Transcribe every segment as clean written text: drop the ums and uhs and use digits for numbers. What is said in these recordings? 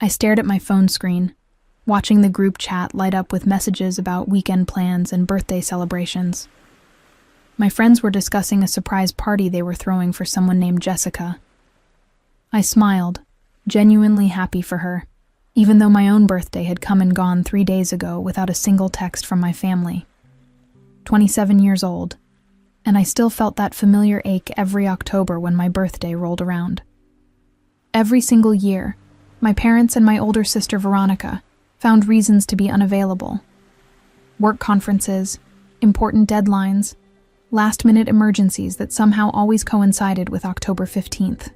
I stared at my phone screen, watching the group chat light up with messages about weekend plans and birthday celebrations. My friends were discussing a surprise party they were throwing for someone named Jessica. I smiled, genuinely happy for her, even though my own birthday had come and gone 3 days ago without a single text from my family. 27 years old, and I still felt that familiar ache every October when my birthday rolled around. Every single year, my parents and my older sister Veronica found reasons to be unavailable. Work conferences, important deadlines, last-minute emergencies that somehow always coincided with October 15th.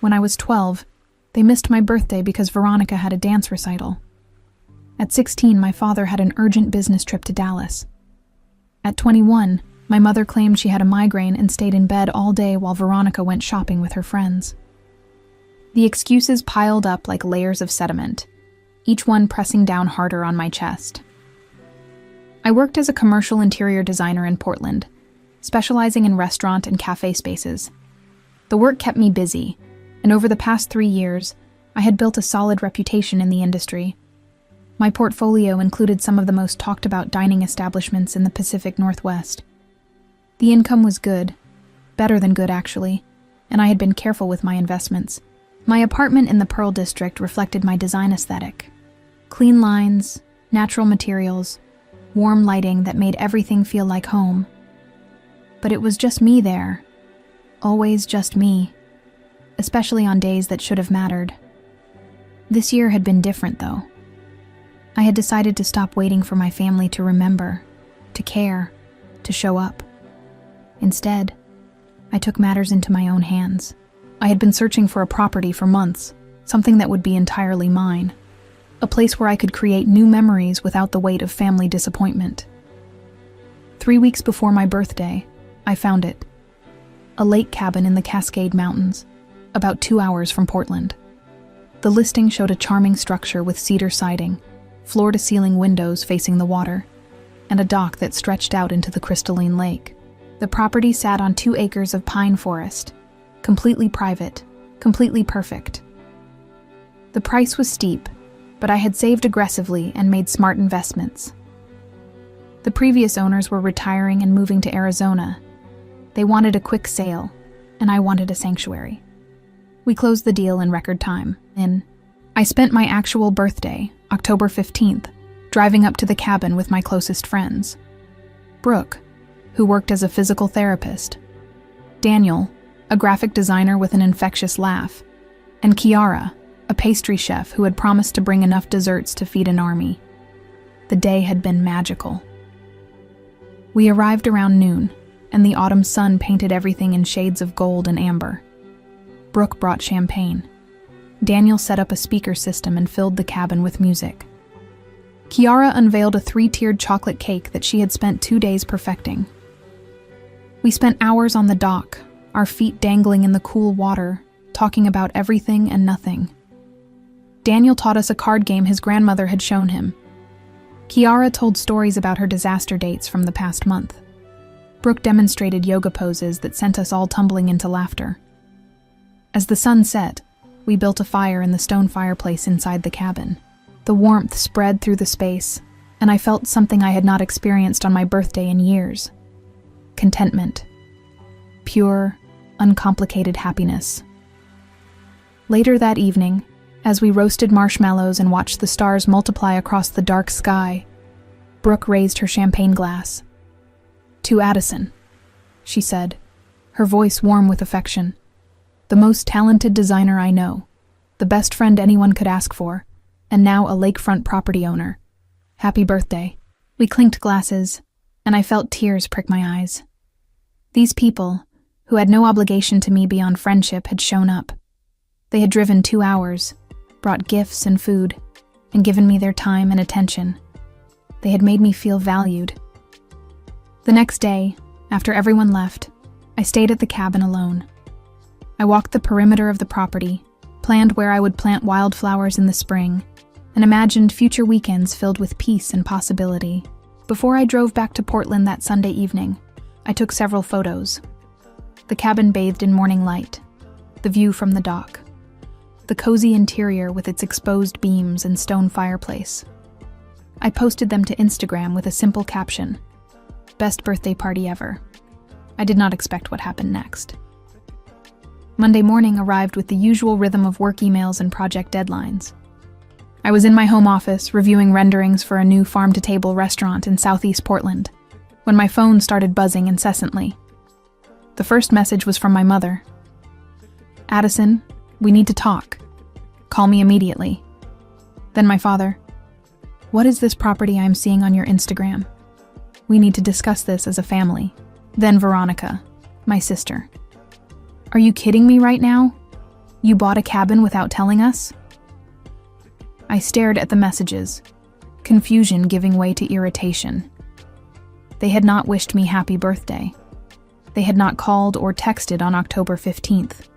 When I was 12, they missed my birthday because Veronica had a dance recital. At 16, my father had an urgent business trip to Dallas. At 21, my mother claimed she had a migraine and stayed in bed all day while Veronica went shopping with her friends. The excuses piled up like layers of sediment, each one pressing down harder on my chest. I worked as a commercial interior designer in Portland, specializing in restaurant and cafe spaces. The work kept me busy, and over the past 3 years, I had built a solid reputation in the industry. My portfolio included some of the most talked-about dining establishments in the Pacific Northwest. The income was good, better than good actually, and I had been careful with my investments. My apartment in the Pearl District reflected my design aesthetic. Clean lines, natural materials, warm lighting that made everything feel like home. But it was just me there. Always just me. Especially on days that should have mattered. This year had been different, though. I had decided to stop waiting for my family to remember, to care, to show up. Instead, I took matters into my own hands. I had been searching for a property for months, something that would be entirely mine. A place where I could create new memories without the weight of family disappointment. 3 weeks before my birthday, I found it. A lake cabin in the Cascade Mountains, about 2 hours from Portland. The listing showed a charming structure with cedar siding, floor-to-ceiling windows facing the water, and a dock that stretched out into the crystalline lake. The property sat on 2 acres of pine forest, completely private, completely perfect. The price was steep, but I had saved aggressively and made smart investments. The previous owners were retiring and moving to Arizona. They wanted a quick sale, and I wanted a sanctuary. We closed the deal in record time. I spent my actual birthday, October 15th, driving up to the cabin with my closest friends. Brooke, who worked as a physical therapist, Daniel, a graphic designer with an infectious laugh, and Kiara, a pastry chef who had promised to bring enough desserts to feed an army. The day had been magical. We arrived around noon, and the autumn sun painted everything in shades of gold and amber. Brooke brought champagne. Daniel set up a speaker system and filled the cabin with music. Kiara unveiled a 3-tiered chocolate cake that she had spent 2 days perfecting. We spent hours on the dock, our feet dangling in the cool water, talking about everything and nothing. Daniel taught us a card game his grandmother had shown him. Kiara told stories about her disaster dates from the past month. Brooke demonstrated yoga poses that sent us all tumbling into laughter. As the sun set, we built a fire in the stone fireplace inside the cabin. The warmth spread through the space, and I felt something I had not experienced on my birthday in years. Contentment. Pure, uncomplicated happiness. Later that evening, as we roasted marshmallows and watched the stars multiply across the dark sky, Brooke raised her champagne glass. "To Addison," she said, her voice warm with affection. "The most talented designer I know, the best friend anyone could ask for, and now a lakefront property owner. Happy birthday." We clinked glasses, and I felt tears prick my eyes. These people, who had no obligation to me beyond friendship, had shown up. They had driven 2 hours, brought gifts and food, and given me their time and attention. They had made me feel valued. The next day, after everyone left, I stayed at the cabin alone. I walked the perimeter of the property, planned where I would plant wildflowers in the spring, and imagined future weekends filled with peace and possibility. Before I drove back to Portland that Sunday evening, I took several photos. The cabin bathed in morning light, the view from the dock. the cozy interior with its exposed beams and stone fireplace. I posted them to Instagram with a simple caption, "Best birthday party ever." I did not expect what happened next. Monday morning arrived with the usual rhythm of work emails and project deadlines. I was in my home office reviewing renderings for a new farm-to-table restaurant in Southeast Portland when my phone started buzzing incessantly. The first message was from my mother. "Addison, we need to talk. Call me immediately." Then my father. "What is this property I'm seeing on your Instagram? We need to discuss this as a family." Then Veronica, my sister. "Are you kidding me right now? You bought a cabin without telling us?" I stared at the messages, confusion giving way to irritation. They had not wished me happy birthday. They had not called or texted on October 15th.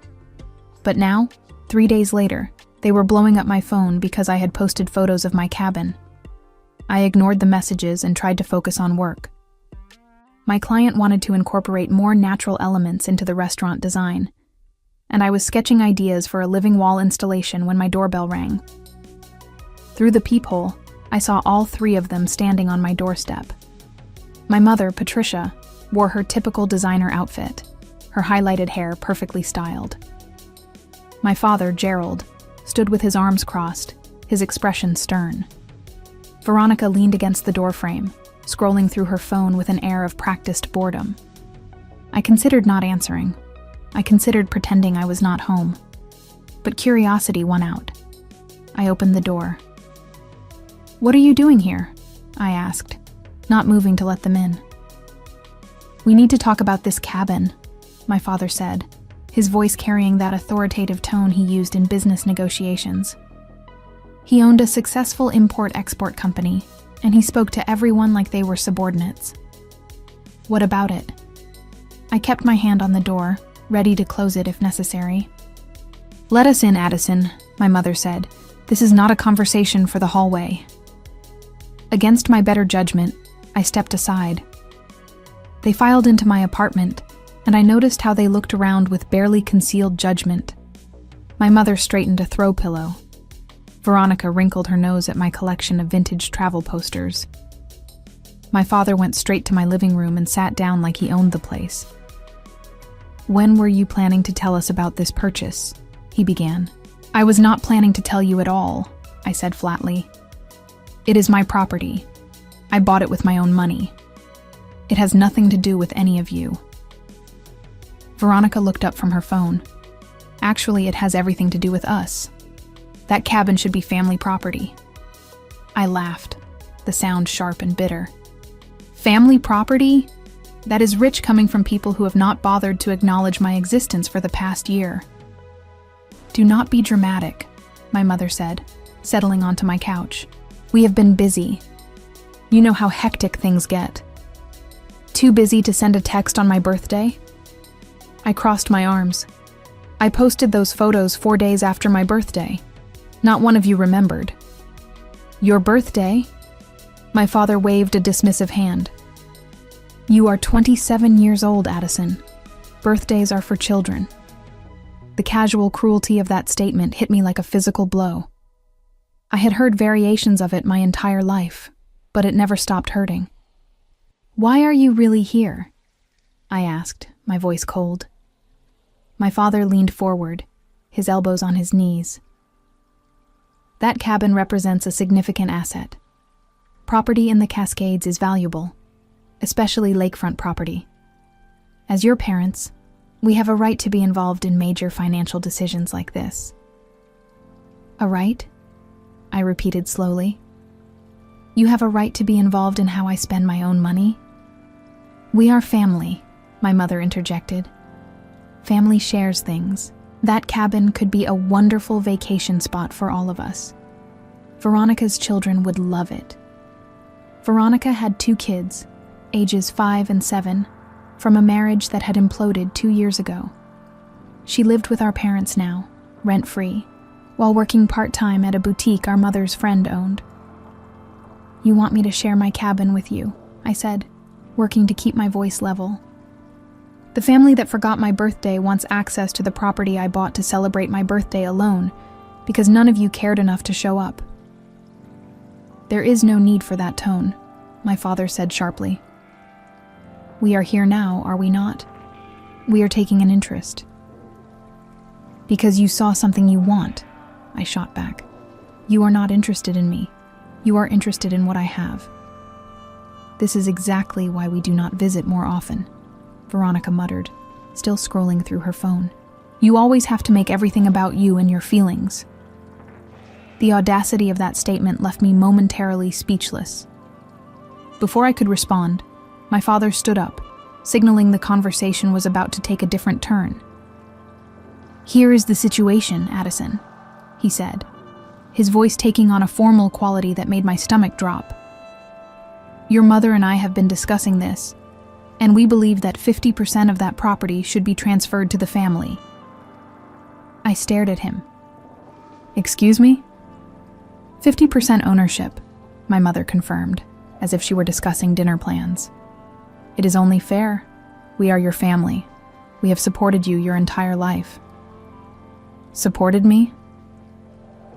But now, 3 days later, they were blowing up my phone because I had posted photos of my cabin. I ignored the messages and tried to focus on work. My client wanted to incorporate more natural elements into the restaurant design, and I was sketching ideas for a living wall installation when my doorbell rang. Through the peephole, I saw all three of them standing on my doorstep. My mother, Patricia, wore her typical designer outfit, her highlighted hair perfectly styled. My father, Gerald, stood with his arms crossed, his expression stern. Veronica leaned against the doorframe, scrolling through her phone with an air of practiced boredom. I considered not answering. I considered pretending I was not home. But curiosity won out. I opened the door. "What are you doing here?" I asked, not moving to let them in. "We need to talk about this cabin," my father said, his voice carrying that authoritative tone he used in business negotiations. He owned a successful import-export company, and he spoke to everyone like they were subordinates. "What about it?" I kept my hand on the door, ready to close it if necessary. "Let us in, Addison," my mother said. "This is not a conversation for the hallway." Against my better judgment, I stepped aside. They filed into my apartment, and I noticed how they looked around with barely concealed judgment. My mother straightened a throw pillow. Veronica wrinkled her nose at my collection of vintage travel posters. My father went straight to my living room and sat down like he owned the place. "When were you planning to tell us about this purchase?" he began. "I was not planning to tell you at all," I said flatly. "It is my property. I bought it with my own money. It has nothing to do with any of you." Veronica looked up from her phone. "Actually, it has everything to do with us. That cabin should be family property." I laughed, the sound sharp and bitter. "Family property? That is rich coming from people who have not bothered to acknowledge my existence for the past year." "Do not be dramatic," my mother said, settling onto my couch. "We have been busy. You know how hectic things get. Too busy to send a text on my birthday?" I crossed my arms. "I posted those photos 4 days after my birthday. Not one of you remembered." "Your birthday?" My father waved a dismissive hand. "You are 27 years old, Addison. Birthdays are for children." The casual cruelty of that statement hit me like a physical blow. I had heard variations of it my entire life, but it never stopped hurting. "Why are you really here?" I asked, my voice cold. My father leaned forward, his elbows on his knees. "That cabin represents a significant asset. Property in the Cascades is valuable, especially lakefront property. As your parents, we have a right to be involved in major financial decisions like this." "A right?" I repeated slowly. "You have a right to be involved in how I spend my own money?" "We are family," my mother interjected. "Family shares things. That cabin could be a wonderful vacation spot for all of us. Veronica's children would love it." Veronica had 2 kids, ages 5 and 7, from a marriage that had imploded 2 years ago. She lived with our parents now, rent-free, while working part-time at a boutique our mother's friend owned. "You want me to share my cabin with you," I said, working to keep my voice level. "The family that forgot my birthday wants access to the property I bought to celebrate my birthday alone, because none of you cared enough to show up. There is no need for that tone, my father said sharply. We are here now, are we not? We are taking an interest. Because you saw something you want, I shot back. You are not interested in me. You are interested in what I have. This is exactly why we do not visit more often, Veronica muttered, still scrolling through her phone. You always have to make everything about you and your feelings. The audacity of that statement left me momentarily speechless. Before I could respond, my father stood up, signaling the conversation was about to take a different turn. Here is the situation, Addison, he said, his voice taking on a formal quality that made my stomach drop. Your mother and I have been discussing this, and we believe that 50% of that property should be transferred to the family. I stared at him. Excuse me? 50% ownership, my mother confirmed, as if she were discussing dinner plans. It is only fair. We are your family. We have supported you your entire life. Supported me?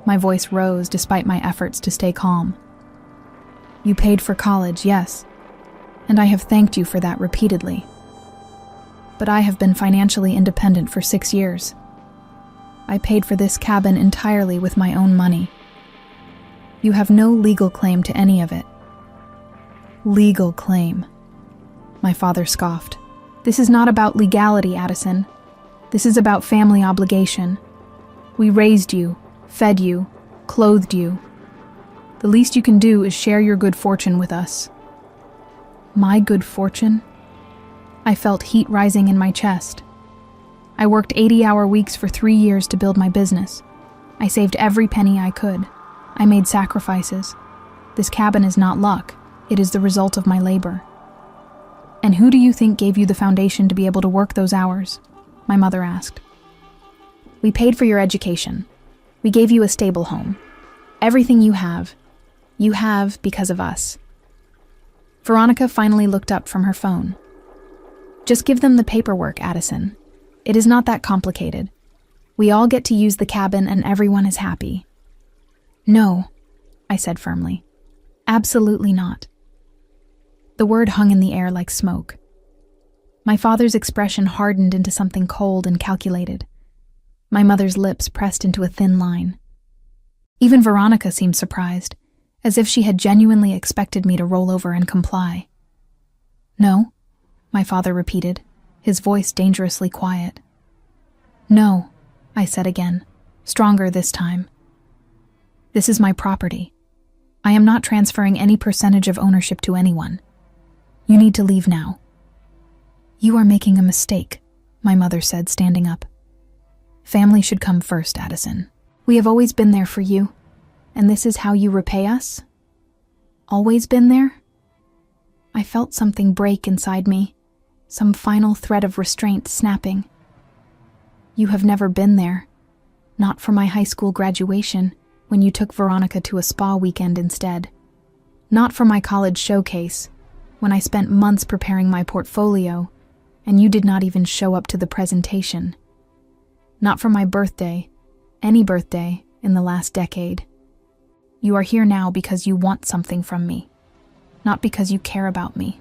My voice rose despite my efforts to stay calm. You paid for college, yes, and I have thanked you for that repeatedly. But I have been financially independent for 6 years. I paid for this cabin entirely with my own money. You have no legal claim to any of it. Legal claim, my father scoffed. This is not about legality, Addison. This is about family obligation. We raised you, fed you, clothed you. The least you can do is share your good fortune with us. My good fortune? I felt heat rising in my chest. I worked 80-hour weeks for 3 years to build my business. I saved every penny I could. I made sacrifices. This cabin is not luck. It is the result of my labor. And who do you think gave you the foundation to be able to work those hours? My mother asked. We paid for your education. We gave you a stable home. Everything you have because of us. Veronica finally looked up from her phone. Just give them the paperwork, Addison. It is not that complicated. We all get to use the cabin and everyone is happy. No, I said firmly. Absolutely not. The word hung in the air like smoke. My father's expression hardened into something cold and calculated. My mother's lips pressed into a thin line. Even Veronica seemed surprised, as if she had genuinely expected me to roll over and comply. No, my father repeated, his voice dangerously quiet. No, I said again, stronger this time. This is my property. I am not transferring any percentage of ownership to anyone. You need to leave now. You are making a mistake, my mother said, standing up. Family should come first, Addison. We have always been there for you, and this is how you repay us? Always been there? I felt something break inside me, some final thread of restraint snapping. You have never been there, not for my high school graduation, when you took Veronica to a spa weekend instead. Not for my college showcase, when I spent months preparing my portfolio, and you did not even show up to the presentation. Not for my birthday, any birthday, in the last decade. You are here now because you want something from me, not because you care about me.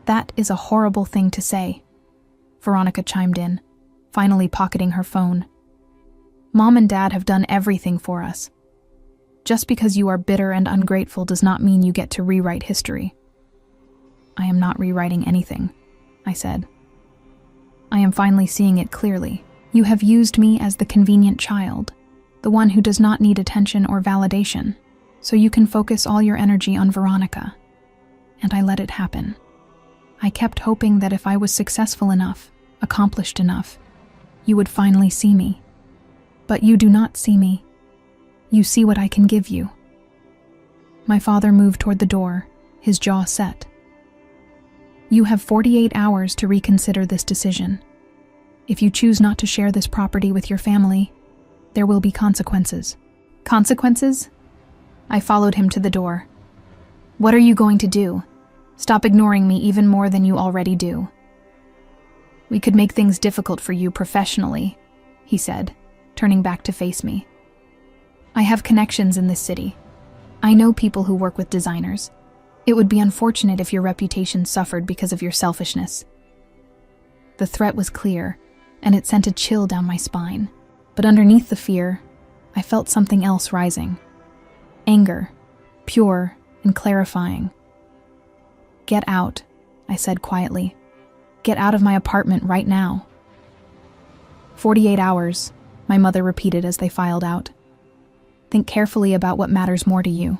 That is a horrible thing to say, Veronica chimed in, finally pocketing her phone. Mom and Dad have done everything for us. Just because you are bitter and ungrateful does not mean you get to rewrite history. I am not rewriting anything, I said. I am finally seeing it clearly. You have used me as the convenient child, the one who does not need attention or validation, so you can focus all your energy on Veronica. And I let it happen. I kept hoping that if I was successful enough, accomplished enough, you would finally see me. But you do not see me. You see what I can give you. My father moved toward the door, his jaw set. You have 48 hours to reconsider this decision. If you choose not to share this property with your family, there will be consequences. Consequences? I followed him to the door. What are you going to do? Stop ignoring me even more than you already do. We could make things difficult for you professionally, he said, turning back to face me. have connections in this city. I know people who work with designers. It would be unfortunate if your reputation suffered because of your selfishness." The threat was clear, and it sent a chill down my spine. But underneath the fear, I felt something else rising. Anger, pure and clarifying. "Get out," I said quietly. "Get out of my apartment right now." 48 hours, my mother repeated as they filed out. "Think carefully about what matters more to you,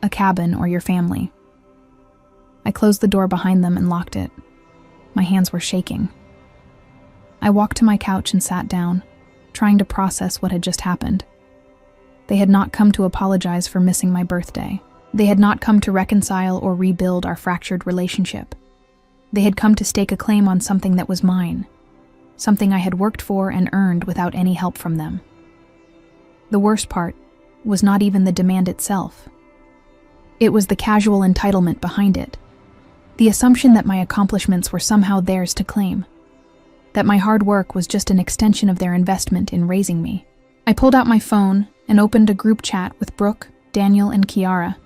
a cabin or your family." I closed the door behind them and locked it. My hands were shaking. I walked to my couch and sat down, trying to process what had just happened. They had not come to apologize for missing my birthday. They had not come to reconcile or rebuild our fractured relationship. They had come to stake a claim on something that was mine, something I had worked for and earned without any help from them. The worst part was not even the demand itself. It was the casual entitlement behind it. The assumption that my accomplishments were somehow theirs to claim. That my hard work was just an extension of their investment in raising me. I pulled out my phone and opened a group chat with Brooke, Daniel, and Kiara.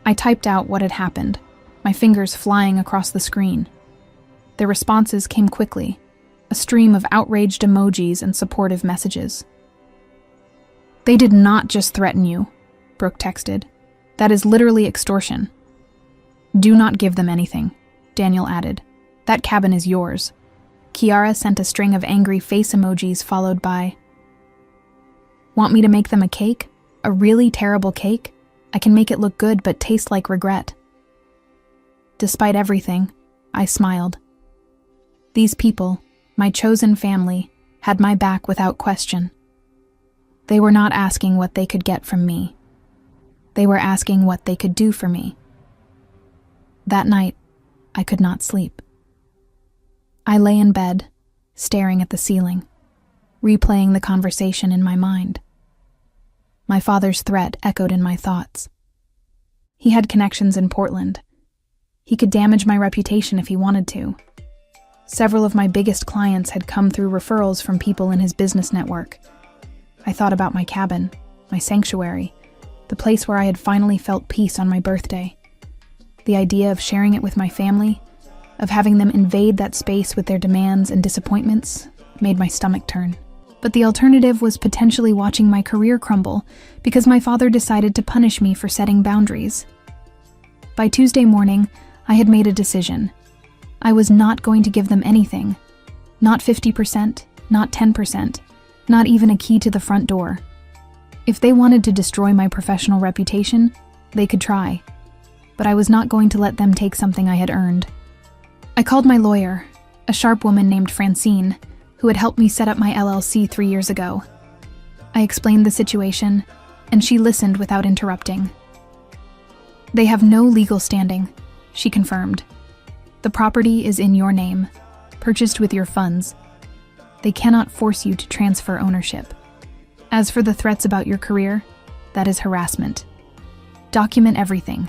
I typed out what had happened, my fingers flying across the screen. Their responses came quickly, a stream of outraged emojis and supportive messages. "They did not just threaten you," Brooke texted. "That is literally extortion." "Do not give them anything," Daniel added. "That cabin is yours." Kiara sent a string of angry face emojis followed by, "Want me to make them a cake? A really terrible cake? I can make it look good but taste like regret." Despite everything, I smiled. These people, my chosen family, had my back without question. They were not asking what they could get from me. They were asking what they could do for me. That night, I could not sleep. I lay in bed, staring at the ceiling, replaying the conversation in my mind. My father's threat echoed in my thoughts. He had connections in Portland. He could damage my reputation if he wanted to. Several of my biggest clients had come through referrals from people in his business network. I thought about my cabin, my sanctuary, the place where I had finally felt peace on my birthday. The idea of sharing it with my family, of having them invade that space with their demands and disappointments, made my stomach turn. But the alternative was potentially watching my career crumble because my father decided to punish me for setting boundaries. By Tuesday morning, I had made a decision. I was not going to give them anything. Not 50%, not 10%, not even a key to the front door. If they wanted to destroy my professional reputation, they could try. But I was not going to let them take something I had earned. I called my lawyer, a sharp woman named Francine, who had helped me set up my LLC 3 years ago. I explained the situation, and she listened without interrupting. "They have no legal standing," she confirmed. "The property is in your name, purchased with your funds. They cannot force you to transfer ownership. As for the threats about your career, that is harassment. Document everything.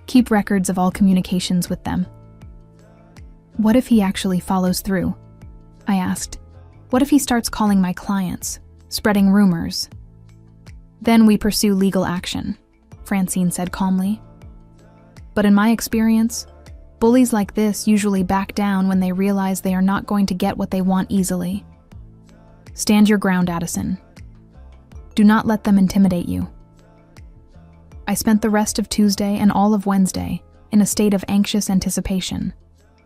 Keep records of all communications with them." "What if he actually follows through?" I asked. "What if he starts calling my clients, spreading rumors?" "Then we pursue legal action," Francine said calmly. "But in my experience, bullies like this usually back down when they realize they are not going to get what they want easily. Stand your ground, Addison. Do not let them intimidate you." I spent the rest of Tuesday and all of Wednesday in a state of anxious anticipation,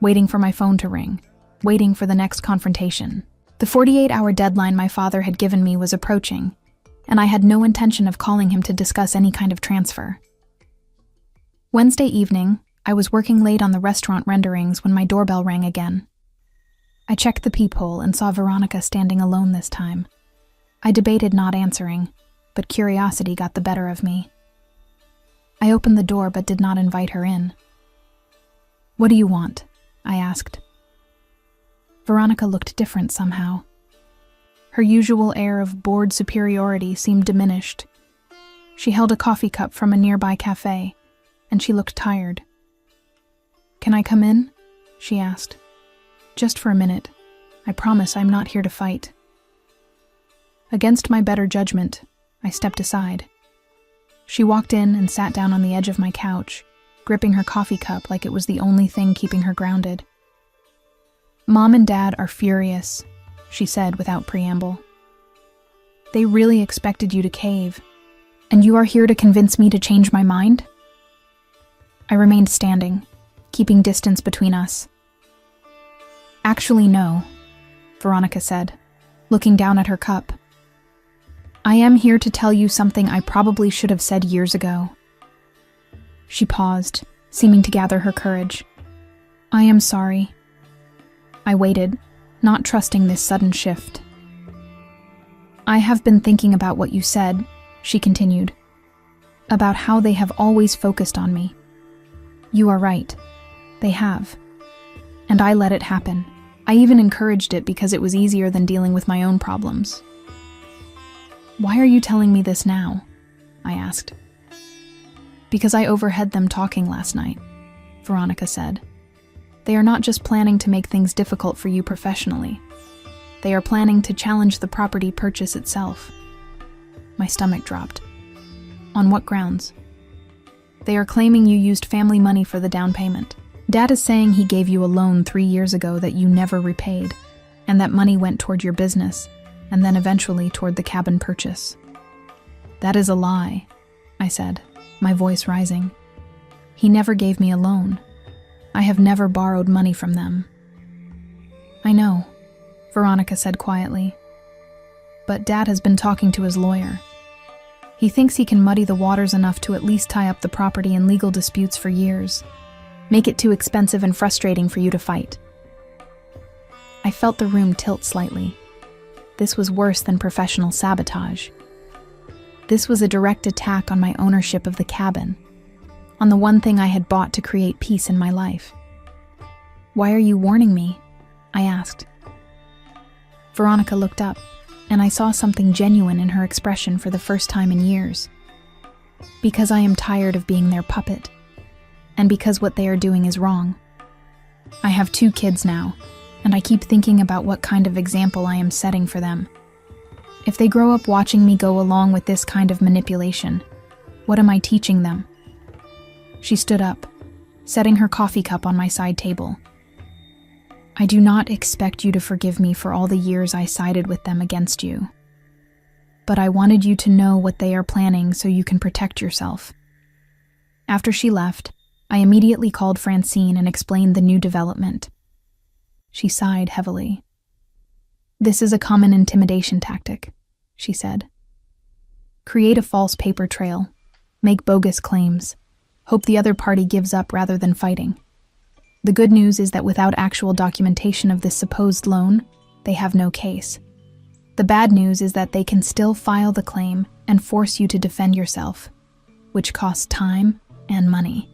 waiting for my phone to ring, waiting for the next confrontation. The 48-hour deadline my father had given me was approaching, and I had no intention of calling him to discuss any kind of transfer. Wednesday evening, I was working late on the restaurant renderings when my doorbell rang again. I checked the peephole and saw Veronica standing alone this time. I debated not answering, but curiosity got the better of me. I opened the door but did not invite her in. "What do you want?" I asked. Veronica looked different somehow. Her usual air of bored superiority seemed diminished. She held a coffee cup from a nearby cafe, and she looked tired. "Can I come in?" she asked. "Just for a minute. I promise I'm not here to fight." Against my better judgment, I stepped aside. She walked in and sat down on the edge of my couch, gripping her coffee cup like it was the only thing keeping her grounded. "Mom and Dad are furious," she said without preamble. "They really expected you to cave, and you are here to convince me to change my mind?" I remained standing, keeping distance between us. "Actually, no," Veronica said, looking down at her cup. "I am here to tell you something I probably should have said years ago." She paused, seeming to gather her courage. "I am sorry." I waited, not trusting this sudden shift. "I have been thinking about what you said," she continued, "about how they have always focused on me. You are right. They have. And I let it happen. I even encouraged it because it was easier than dealing with my own problems." "Why are you telling me this now?" I asked. "Because I overheard them talking last night," Veronica said. "They are not just planning to make things difficult for you professionally. They are planning to challenge the property purchase itself." My stomach dropped. "On what grounds?" "They are claiming you used family money for the down payment. Dad is saying he gave you a loan 3 years ago that you never repaid, and that money went toward your business, and then eventually toward the cabin purchase." "That is a lie," I said, my voice rising. "He never gave me a loan. I have never borrowed money from them." "I know," Veronica said quietly. "But Dad has been talking to his lawyer. He thinks he can muddy the waters enough to at least tie up the property in legal disputes for years, make it too expensive and frustrating for you to fight." I felt the room tilt slightly. This was worse than professional sabotage. This was a direct attack on my ownership of the cabin, on the one thing I had bought to create peace in my life. "Why are you warning me?" I asked. Veronica looked up, and I saw something genuine in her expression for the first time in years. "Because I am tired of being their puppet, and because what they are doing is wrong. I have 2 kids now, and I keep thinking about what kind of example I am setting for them. If they grow up watching me go along with this kind of manipulation, what am I teaching them?" She stood up, setting her coffee cup on my side table. "I do not expect you to forgive me for all the years I sided with them against you. But I wanted you to know what they are planning so you can protect yourself." After she left, I immediately called Francine and explained the new development. She sighed heavily. "This is a common intimidation tactic," she said. "Create a false paper trail, make bogus claims, hope the other party gives up rather than fighting. The good news is that without actual documentation of this supposed loan, they have no case. The bad news is that they can still file the claim and force you to defend yourself, which costs time and money."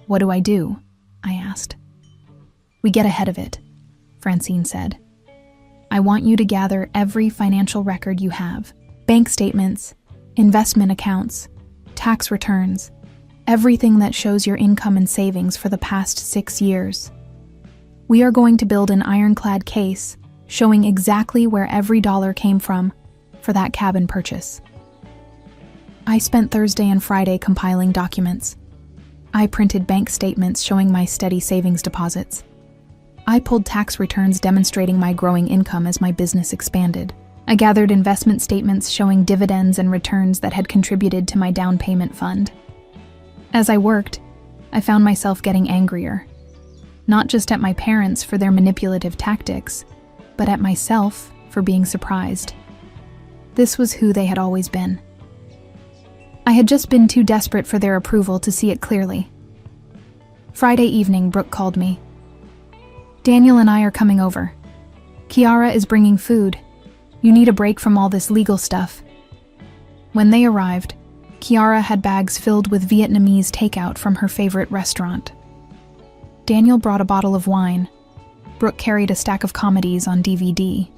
"What do I do?" I asked. "We get ahead of it," Francine said. "I want you to gather every financial record you have, bank statements, investment accounts, tax returns, everything that shows your income and savings for the past 6 years. We are going to build an ironclad case showing exactly where every dollar came from for that cabin purchase." I spent Thursday and Friday compiling documents. I printed bank statements showing my steady savings deposits. I pulled tax returns demonstrating my growing income as my business expanded. I gathered investment statements showing dividends and returns that had contributed to my down payment fund. As I worked, I found myself getting angrier, not just at my parents for their manipulative tactics, but at myself for being surprised. This was who they had always been. I had just been too desperate for their approval to see it clearly. Friday evening, Brooke called me. "Daniel and I are coming over. Kiara is bringing food. You need a break from all this legal stuff." When they arrived, Kiara had bags filled with Vietnamese takeout from her favorite restaurant. Daniel brought a bottle of wine. Brooke carried a stack of comedies on DVD.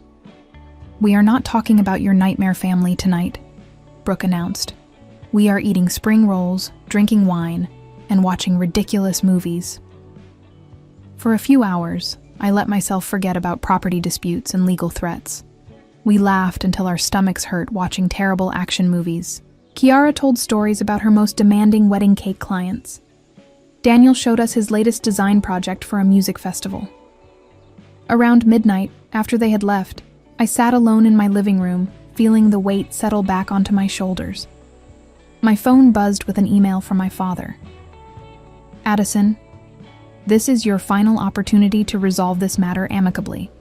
"We are not talking about your nightmare family tonight," Brooke announced. "We are eating spring rolls, drinking wine, and watching ridiculous movies." For a few hours, I let myself forget about property disputes and legal threats. We laughed until our stomachs hurt watching terrible action movies. Kiara told stories about her most demanding wedding cake clients. Daniel showed us his latest design project for a music festival. Around midnight, after they had left, I sat alone in my living room, feeling the weight settle back onto my shoulders. My phone buzzed with an email from my father. Addison, this is your final opportunity to resolve this matter amicably.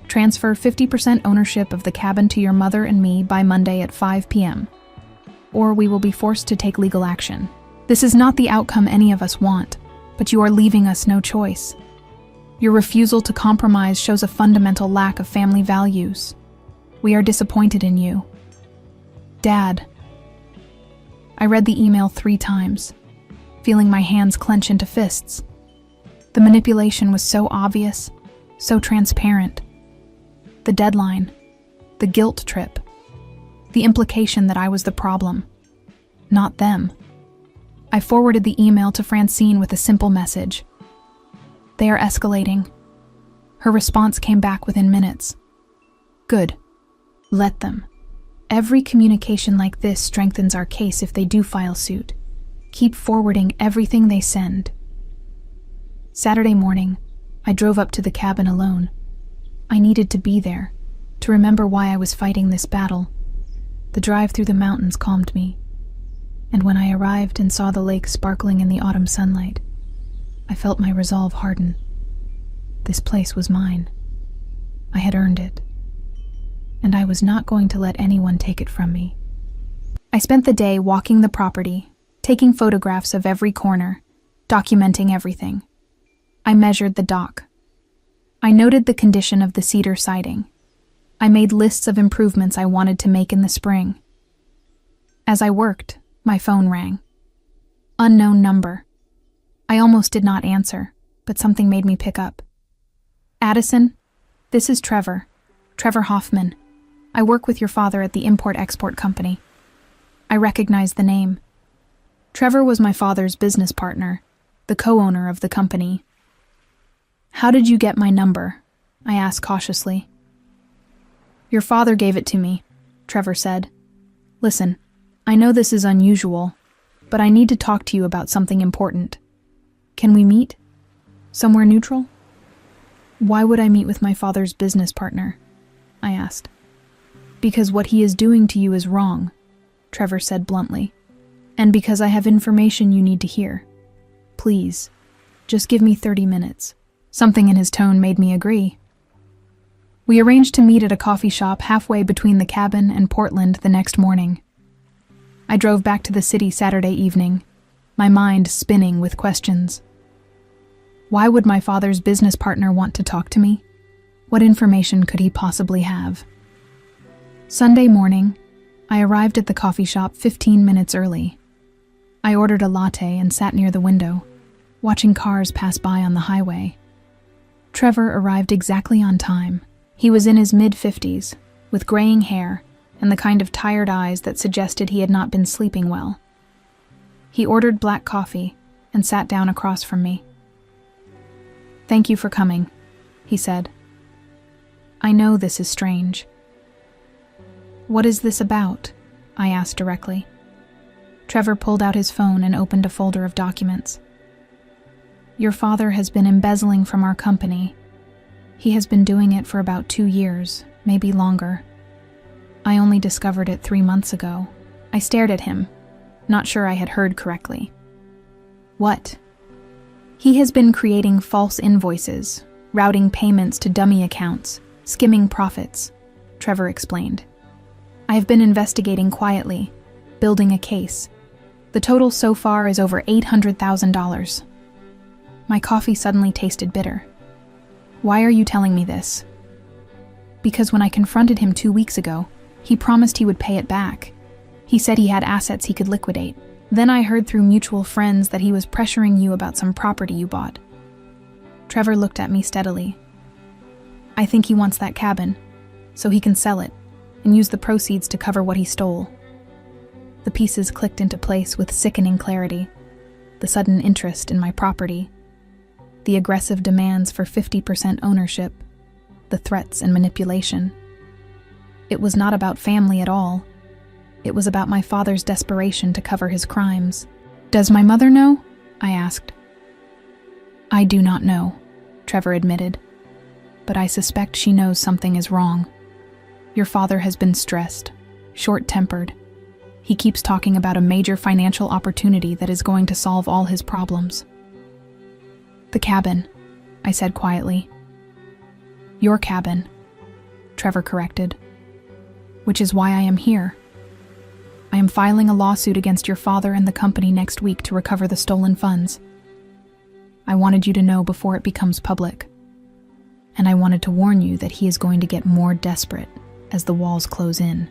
Transfer 50% ownership of the cabin to your mother and me by Monday at 5 p.m., or we will be forced to take legal action. This is not the outcome any of us want, but you are leaving us no choice. Your refusal to compromise shows a fundamental lack of family values. We are disappointed in you. Dad. I read the email 3 times, feeling my hands clench into fists. The manipulation was so obvious, so transparent. The deadline, the guilt trip, the implication that I was the problem, not them. I forwarded the email to Francine with a simple message. They are escalating. Her response came back within minutes. Good. Let them. Every communication like this strengthens our case if they do file suit. Keep forwarding everything they send. Saturday morning, I drove up to the cabin alone. I needed to be there, to remember why I was fighting this battle. The drive through the mountains calmed me, and when I arrived and saw the lake sparkling in the autumn sunlight, I felt my resolve harden. This place was mine. I had earned it, and I was not going to let anyone take it from me. I spent the day walking the property, taking photographs of every corner, documenting everything. I measured the dock. I noted the condition of the cedar siding. I made lists of improvements I wanted to make in the spring. As I worked, my phone rang. Unknown number. I almost did not answer, but something made me pick up. Addison, this is Trevor Hoffman. I work with your father at the Import-Export Company. I recognized the name. Trevor was my father's business partner, the co-owner of the company. How did you get my number? I asked cautiously. Your father gave it to me, Trevor said. Listen, I know this is unusual, but I need to talk to you about something important. Can we meet? Somewhere neutral? Why would I meet with my father's business partner? I asked. Because what he is doing to you is wrong, Trevor said bluntly. And because I have information you need to hear. Please, just give me 30 minutes. Something in his tone made me agree. We arranged to meet at a coffee shop halfway between the cabin and Portland the next morning. I drove back to the city Saturday evening, my mind spinning with questions. Why would my father's business partner want to talk to me? What information could he possibly have? Sunday morning, I arrived at the coffee shop 15 minutes early. I ordered a latte and sat near the window, watching cars pass by on the highway. Trevor arrived exactly on time. He was in his mid-50s, with graying hair and the kind of tired eyes that suggested he had not been sleeping well. He ordered black coffee and sat down across from me. Thank you for coming, he said. I know this is strange. What is this about? I asked directly. Trevor pulled out his phone and opened a folder of documents. Your father has been embezzling from our company. He has been doing it for about 2 years, maybe longer. I only discovered it 3 months ago. I stared at him, not sure I had heard correctly. What? He has been creating false invoices, routing payments to dummy accounts, skimming profits, Trevor explained. I have been investigating quietly, building a case. The total so far is over $800,000. My coffee suddenly tasted bitter. Why are you telling me this? Because when I confronted him 2 weeks ago, he promised he would pay it back. He said he had assets he could liquidate. Then I heard through mutual friends that he was pressuring you about some property you bought. Trevor looked at me steadily. I think he wants that cabin, so he can sell it and use the proceeds to cover what he stole. The pieces clicked into place with sickening clarity. The sudden interest in my property, the aggressive demands for 50% ownership, the threats and manipulation. It was not about family at all. It was about my father's desperation to cover his crimes. "Does my mother know?" I asked. "I do not know," Trevor admitted, "but I suspect she knows something is wrong. Your father has been stressed, short-tempered. He keeps talking about a major financial opportunity that is going to solve all his problems." "The cabin," I said quietly. "Your cabin," Trevor corrected. "Which is why I am here. I am filing a lawsuit against your father and the company next week to recover the stolen funds. I wanted you to know before it becomes public. And I wanted to warn you that he is going to get more desperate as the walls close in."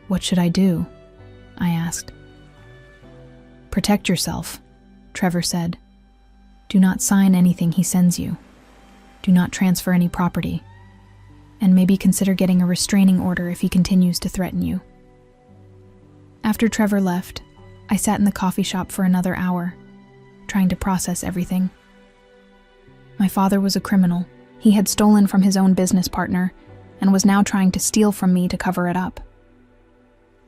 "What should I do?" I asked. "Protect yourself," Trevor said. "Do not sign anything he sends you. Do not transfer any property. And maybe consider getting a restraining order if he continues to threaten you." After Trevor left, I sat in the coffee shop for another hour, trying to process everything. My father was a criminal. He had stolen from his own business partner and was now trying to steal from me to cover it up.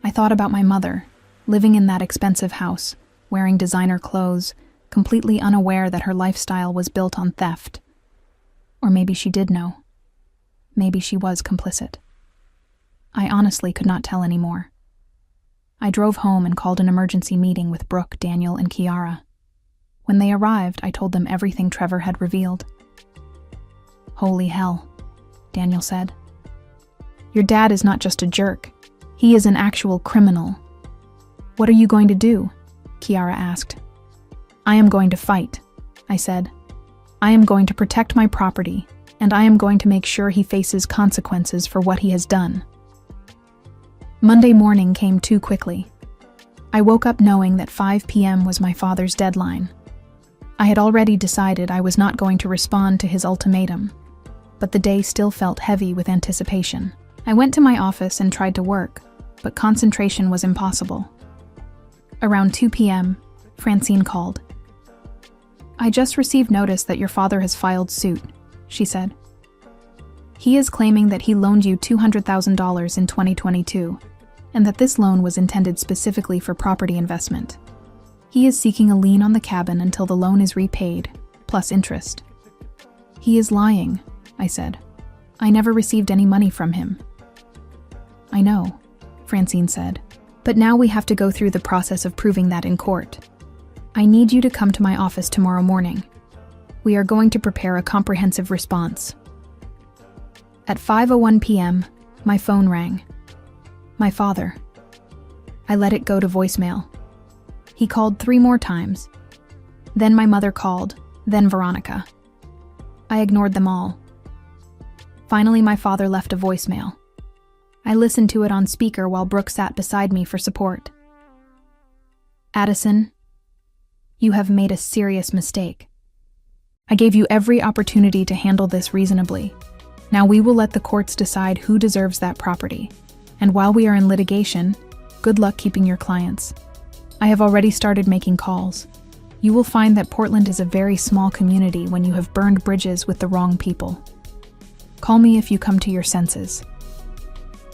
I thought about my mother, living in that expensive house, wearing designer clothes, completely unaware that her lifestyle was built on theft. Or maybe she did know. Maybe she was complicit. I honestly could not tell anymore. I drove home and called an emergency meeting with Brooke, Daniel, and Kiara. When they arrived, I told them everything Trevor had revealed. "Holy hell," Daniel said. "Your dad is not just a jerk. He is an actual criminal." "What are you going to do?" Kiara asked. "I am going to fight," I said. "I am going to protect my property, and I am going to make sure he faces consequences for what he has done." Monday morning came too quickly. I woke up knowing that 5 p.m. was my father's deadline. I had already decided I was not going to respond to his ultimatum, but the day still felt heavy with anticipation. I went to my office and tried to work, but concentration was impossible. Around 2 p.m., Francine called. "I just received notice that your father has filed suit," she said. "He is claiming that he loaned you $200,000 in 2022, and that this loan was intended specifically for property investment. He is seeking a lien on the cabin until the loan is repaid, plus interest." "He is lying," I said. "I never received any money from him." "I know," Francine said, "but now we have to go through the process of proving that in court. I need you to come to my office tomorrow morning. We are going to prepare a comprehensive response." At 5:01 p.m., my phone rang. My father. I let it go to voicemail. He called 3 more times. Then my mother called, then Veronica. I ignored them all. Finally, my father left a voicemail. I listened to it on speaker while Brooke sat beside me for support. "Addison, you have made a serious mistake. I gave you every opportunity to handle this reasonably. Now we will let the courts decide who deserves that property. And while we are in litigation, good luck keeping your clients. I have already started making calls. You will find that Portland is a very small community when you have burned bridges with the wrong people. Call me if you come to your senses."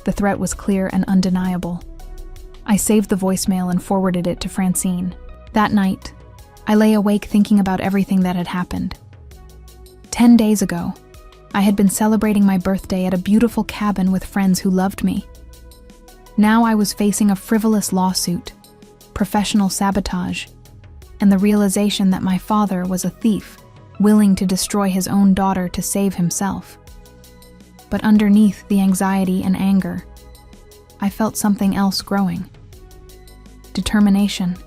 The threat was clear and undeniable. I saved the voicemail and forwarded it to Francine. That night, I lay awake thinking about everything that had happened. 10 days ago, I had been celebrating my birthday at a beautiful cabin with friends who loved me. Now I was facing a frivolous lawsuit, professional sabotage, and the realization that my father was a thief, willing to destroy his own daughter to save himself. But underneath the anxiety and anger, I felt something else growing. Determination.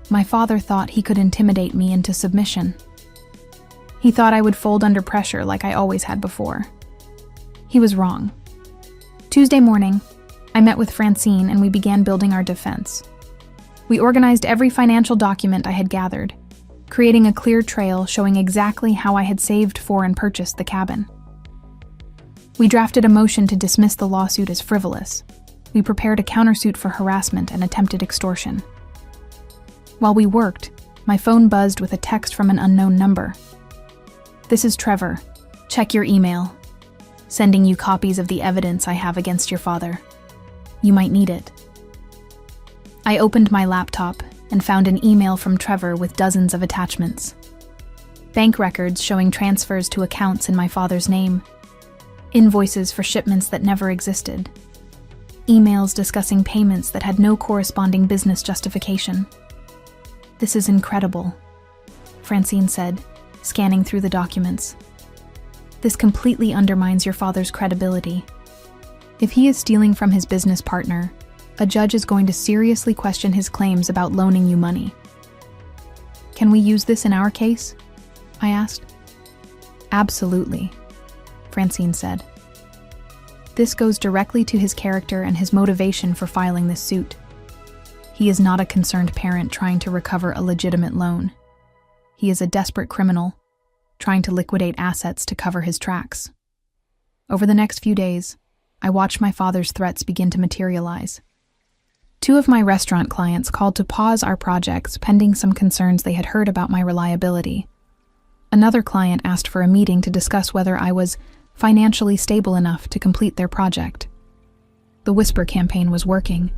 My father thought he could intimidate me into submission. He thought I would fold under pressure like I always had before. He was wrong. Tuesday morning, I met with Francine and we began building our defense. We organized every financial document I had gathered, creating a clear trail showing exactly how I had saved for and purchased the cabin. We drafted a motion to dismiss the lawsuit as frivolous. We prepared a countersuit for harassment and attempted extortion. While we worked, my phone buzzed with a text from an unknown number. "This is Trevor. Check your email." sending you copies of the evidence I have against your father. You might need it." I opened my laptop and found an email from Trevor with dozens of attachments. Bank records showing transfers to accounts in my father's name, invoices for shipments that never existed, emails discussing payments that had no corresponding business justification. "This is incredible," Francine said, scanning through the documents. "This completely undermines your father's credibility. If he is stealing from his business partner, a judge is going to seriously question his claims about loaning you money." "Can we use this in our case?" I asked. "Absolutely," Francine said. "This goes directly to his character and his motivation for filing this suit. He is not a concerned parent trying to recover a legitimate loan. He is a desperate criminal trying to liquidate assets to cover his tracks." Over the next few days, I watched my father's threats begin to materialize. 2 of my restaurant clients called to pause our projects pending some concerns they had heard about my reliability. Another client asked for a meeting to discuss whether I was financially stable enough to complete their project. The whisper campaign was working.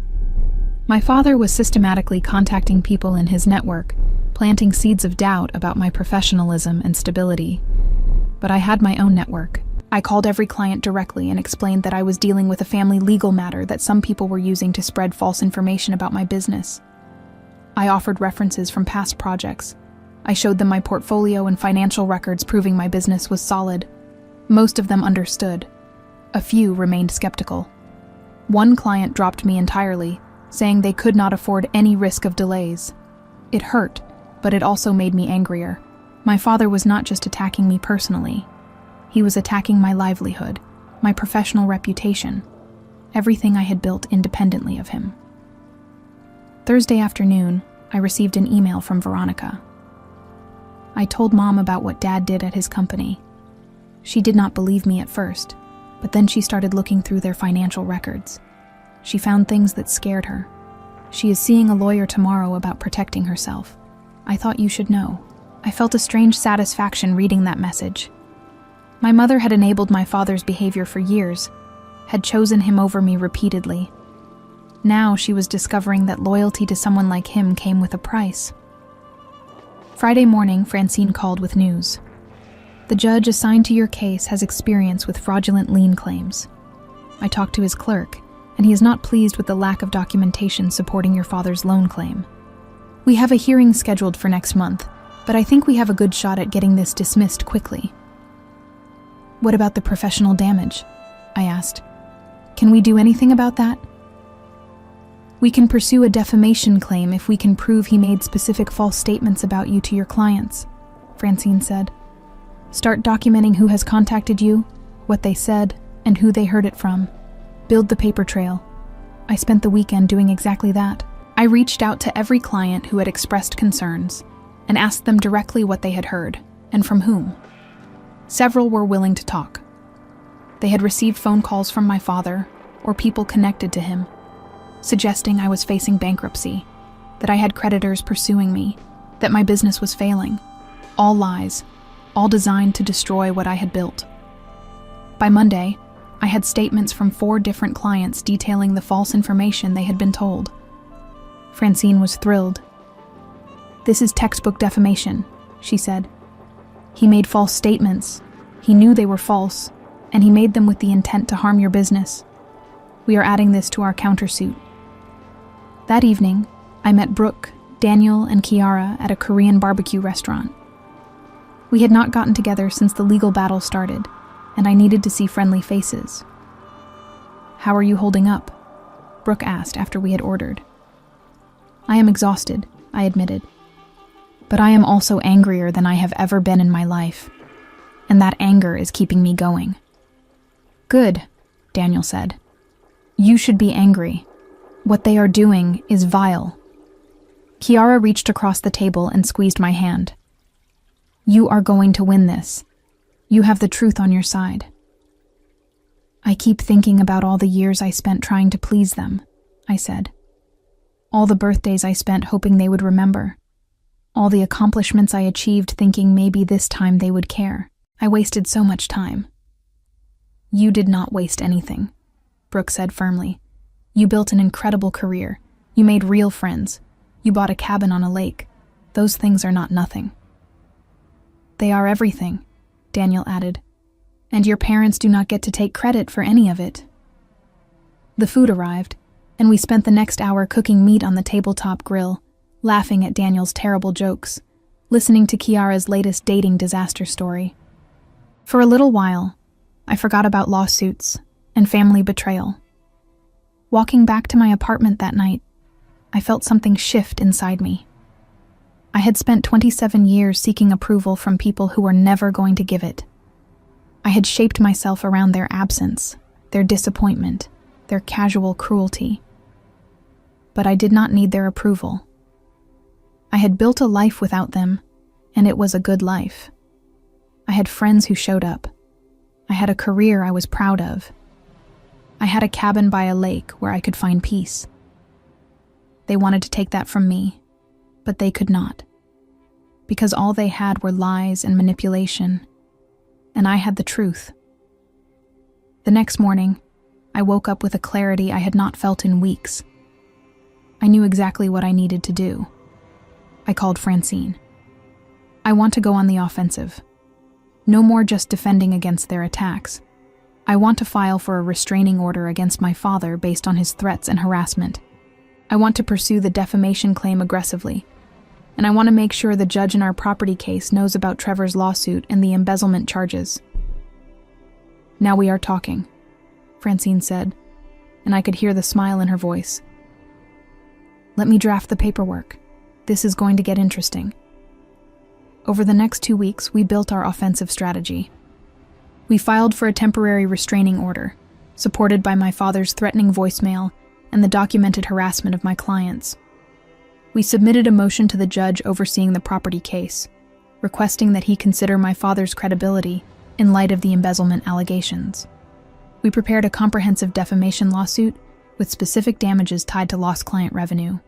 My father was systematically contacting people in his network, planting seeds of doubt about my professionalism and stability. But I had my own network. I called every client directly and explained that I was dealing with a family legal matter that some people were using to spread false information about my business. I offered references from past projects. I showed them my portfolio and financial records proving my business was solid. Most of them understood. A few remained skeptical. One client dropped me entirely, saying they could not afford any risk of delays. It hurt, but it also made me angrier. My father was not just attacking me personally. He was attacking my livelihood, my professional reputation, everything I had built independently of him. Thursday afternoon, I received an email from Veronica. I told Mom about what Dad did at his company. She did not believe me at first, but then she started looking through their financial records. She found things that scared her. She is seeing a lawyer tomorrow about protecting herself. I thought you should know. I felt a strange satisfaction reading that message. My mother had enabled my father's behavior for years, had chosen him over me repeatedly. Now she was discovering that loyalty to someone like him came with a price. Friday morning, Francine called with news. "The judge assigned to your case has experience with fraudulent lien claims. I talked to his clerk, and he is not pleased with the lack of documentation supporting your father's loan claim. We have a hearing scheduled for next month, but I think we have a good shot at getting this dismissed quickly." "What about the professional damage?" I asked. "Can we do anything about that?" "We can pursue a defamation claim if we can prove he made specific false statements about you to your clients," Francine said. "Start documenting who has contacted you, what they said, and who they heard it from. Build the paper trail." I spent the weekend doing exactly that. I reached out to every client who had expressed concerns and asked them directly what they had heard and from whom. Several were willing to talk. They had received phone calls from my father or people connected to him, suggesting I was facing bankruptcy, that I had creditors pursuing me, that my business was failing. All lies, all designed to destroy what I had built. By Monday, I had statements from 4 different clients detailing the false information they had been told. Francine was thrilled. "This is textbook defamation," she said. "He made false statements. He knew they were false, and he made them with the intent to harm your business. We are adding this to our countersuit." That evening, I met Brooke, Daniel, and Kiara at a Korean barbecue restaurant. We had not gotten together since the legal battle started, and I needed to see friendly faces. "How are you holding up?" Brooke asked after we had ordered. "I am exhausted," I admitted. "But I am also angrier than I have ever been in my life, and that anger is keeping me going." "Good," Daniel said. "You should be angry. What they are doing is vile." Kiara reached across the table and squeezed my hand. "You are going to win this. You have the truth on your side." "I keep thinking about all the years I spent trying to please them," I said. "All the birthdays I spent hoping they would remember. All the accomplishments I achieved thinking maybe this time they would care. I wasted so much time." You did not waste anything, Brooke said firmly. You built an incredible career. You made real friends. You bought a cabin on a lake. Those things are not nothing. They are everything, Daniel added. And your parents do not get to take credit for any of it. The food arrived, and we spent the next hour cooking meat on the tabletop grill, laughing at Daniel's terrible jokes, listening to Kiara's latest dating disaster story. For a little while, I forgot about lawsuits and family betrayal. Walking back to my apartment that night, I felt something shift inside me. I had spent 27 years seeking approval from people who were never going to give it. I had shaped myself around their absence, their disappointment, their casual cruelty. But I did not need their approval. I had built a life without them, and it was a good life. I had friends who showed up. I had a career I was proud of. I had a cabin by a lake where I could find peace. They wanted to take that from me, but they could not, because all they had were lies and manipulation, and I had the truth. The next morning, I woke up with a clarity I had not felt in weeks. I knew exactly what I needed to do. I called Francine. I want to go on the offensive. No more just defending against their attacks. I want to file for a restraining order against my father based on his threats and harassment. I want to pursue the defamation claim aggressively. And I want to make sure the judge in our property case knows about Trevor's lawsuit and the embezzlement charges. Now we are talking, Francine said, and I could hear the smile in her voice. Let me draft the paperwork. This is going to get interesting. Over the next 2 weeks, we built our offensive strategy. We filed for a temporary restraining order, supported by my father's threatening voicemail and the documented harassment of my clients. We submitted a motion to the judge overseeing the property case, requesting that he consider my father's credibility in light of the embezzlement allegations. We prepared a comprehensive defamation lawsuit with specific damages tied to lost client revenue.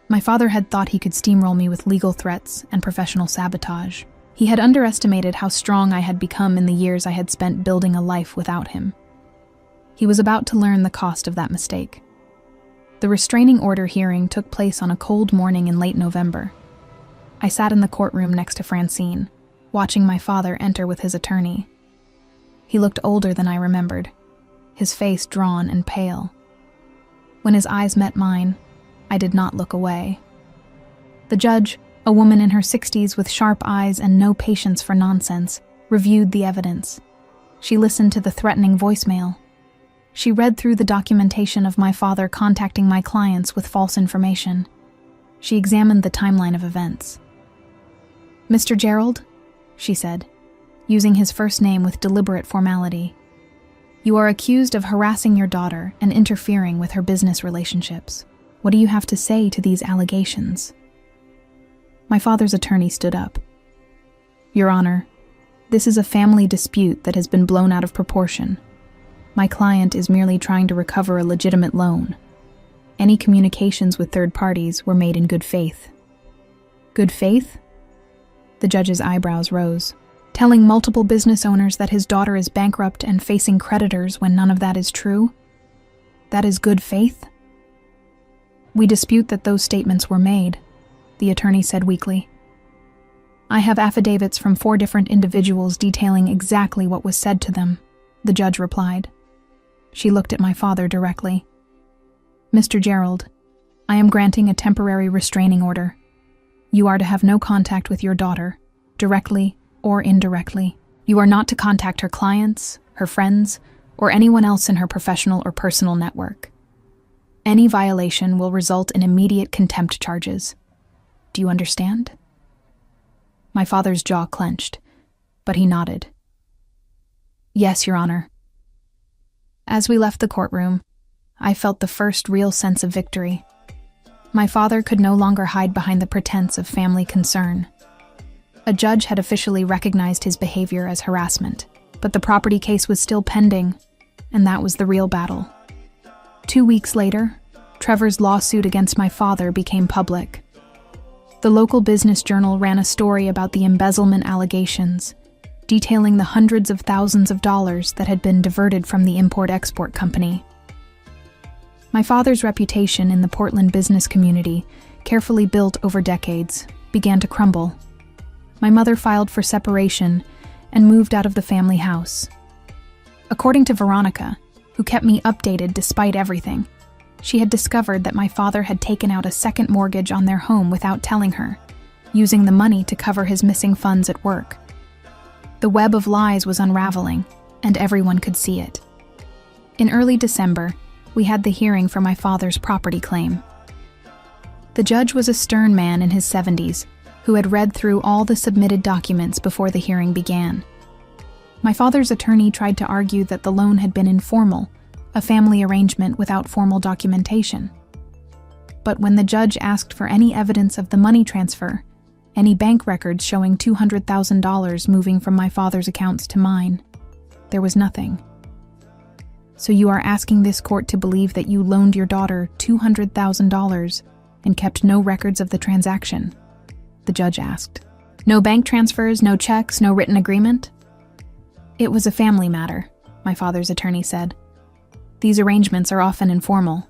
My father had thought he could steamroll me with legal threats and professional sabotage. He had underestimated how strong I had become in the years I had spent building a life without him. He was about to learn the cost of that mistake. The restraining order hearing took place on a cold morning in late November. I sat in the courtroom next to Francine, watching my father enter with his attorney. He looked older than I remembered, his face drawn and pale. When his eyes met mine, I did not look away. The judge, a woman in her 60s with sharp eyes and no patience for nonsense, reviewed the evidence. She listened to the threatening voicemail. She read through the documentation of my father contacting my clients with false information. She examined the timeline of events. Mr. Gerald, she said, using his first name with deliberate formality, you are accused of harassing your daughter and interfering with her business relationships. What do you have to say to these allegations? My father's attorney stood up. Your Honor, this is a family dispute that has been blown out of proportion. My client is merely trying to recover a legitimate loan. Any communications with third parties were made in good faith. Good faith? The judge's eyebrows rose. Telling multiple business owners that his daughter is bankrupt and facing creditors when none of that is true? That is good faith? We dispute that those statements were made, the attorney said weakly. I have affidavits from 4 different individuals detailing exactly what was said to them, the judge replied. She looked at my father directly. Mr. Gerald, I am granting a temporary restraining order. You are to have no contact with your daughter, directly or indirectly. You are not to contact her clients, her friends, or anyone else in her professional or personal network. Any violation will result in immediate contempt charges. Do you understand? My father's jaw clenched, but he nodded. Yes, Your Honor. As we left the courtroom, I felt the first real sense of victory. My father could no longer hide behind the pretense of family concern. A judge had officially recognized his behavior as harassment, but the property case was still pending, and that was the real battle. 2 weeks later, Trevor's lawsuit against my father became public. The local business journal ran a story about the embezzlement allegations, detailing the hundreds of thousands of dollars that had been diverted from the import-export company. My father's reputation in the Portland business community, carefully built over decades, began to crumble. My mother filed for separation and moved out of the family house. According to Veronica, who kept me updated despite everything, she had discovered that my father had taken out a second mortgage on their home without telling her, using the money to cover his missing funds at work. The web of lies was unraveling, and everyone could see it. In early December, we had the hearing for my father's property claim. The judge was a stern man in his 70s who had read through all the submitted documents before the hearing began. My father's attorney tried to argue that the loan had been informal, a family arrangement without formal documentation. But when the judge asked for any evidence of the money transfer, any bank records showing $200,000 moving from my father's accounts to mine, there was nothing. So you are asking this court to believe that you loaned your daughter $200,000 and kept no records of the transaction? The judge asked. No bank transfers, no checks, no written agreement? It was a family matter, my father's attorney said. These arrangements are often informal.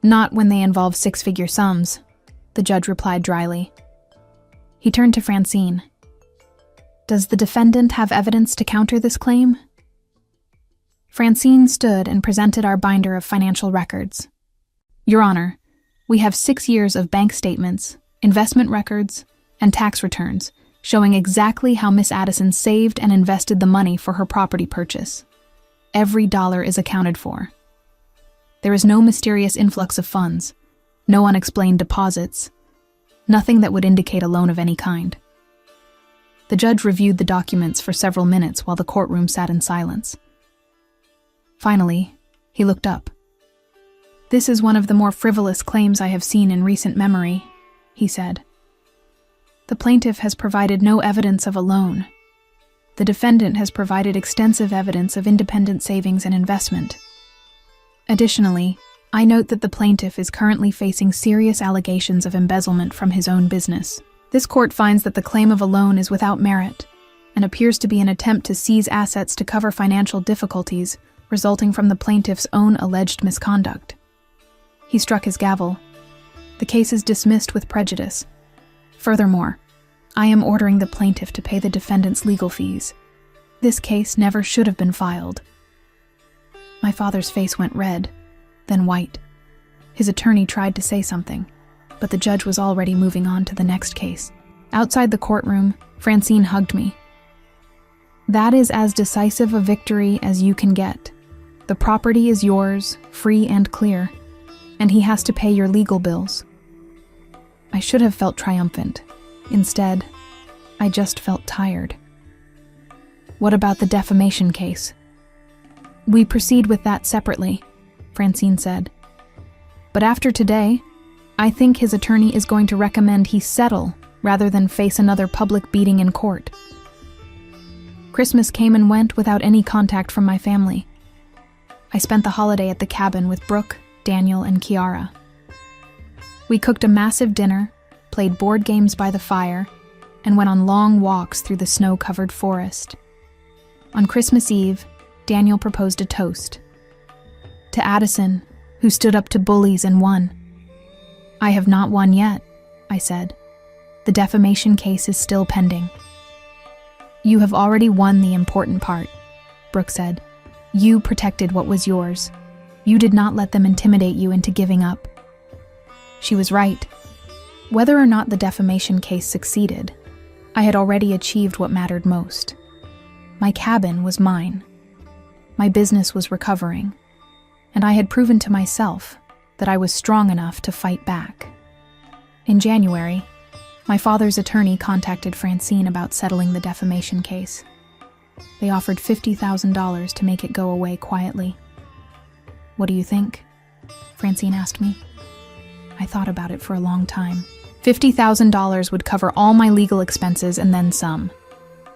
Not when they involve six-figure sums, the judge replied dryly. He turned to Francine. Does the defendant have evidence to counter this claim? Francine stood and presented our binder of financial records. Your Honor, we have 6 years of bank statements, investment records, and tax returns showing exactly how Miss Addison saved and invested the money for her property purchase. Every dollar is accounted for. There is no mysterious influx of funds, no unexplained deposits, nothing that would indicate a loan of any kind. The judge reviewed the documents for several minutes while the courtroom sat in silence. Finally, he looked up. This is one of the more frivolous claims I have seen in recent memory, he said. The plaintiff has provided no evidence of a loan. The defendant has provided extensive evidence of independent savings and investment. Additionally, I note that the plaintiff is currently facing serious allegations of embezzlement from his own business. This court finds that the claim of a loan is without merit and appears to be an attempt to seize assets to cover financial difficulties resulting from the plaintiff's own alleged misconduct. He struck his gavel. The case is dismissed with prejudice. Furthermore, I am ordering the plaintiff to pay the defendant's legal fees. This case never should have been filed. My father's face went red, then white. His attorney tried to say something, but the judge was already moving on to the next case. Outside the courtroom, Francine hugged me. That is as decisive a victory as you can get. The property is yours, free and clear, and he has to pay your legal bills. I should have felt triumphant. Instead, I just felt tired. What about the defamation case? We proceed with that separately, Francine said. But after today, I think his attorney is going to recommend he settle rather than face another public beating in court. Christmas came and went without any contact from my family. I spent the holiday at the cabin with Brooke, Daniel, and Kiara. We cooked a massive dinner, played board games by the fire, and went on long walks through the snow-covered forest. On Christmas Eve, Daniel proposed a toast. To Addison, who stood up to bullies and won. I have not won yet, I said. The defamation case is still pending. You have already won the important part, Brooke said. You protected what was yours. You did not let them intimidate you into giving up. She was right. Whether or not the defamation case succeeded, I had already achieved what mattered most. My cabin was mine. My business was recovering, and I had proven to myself that I was strong enough to fight back. In January, my father's attorney contacted Francine about settling the defamation case. They offered $50,000 to make it go away quietly. What do you think? Francine asked me. I thought about it for a long time. $50,000 would cover all my legal expenses and then some.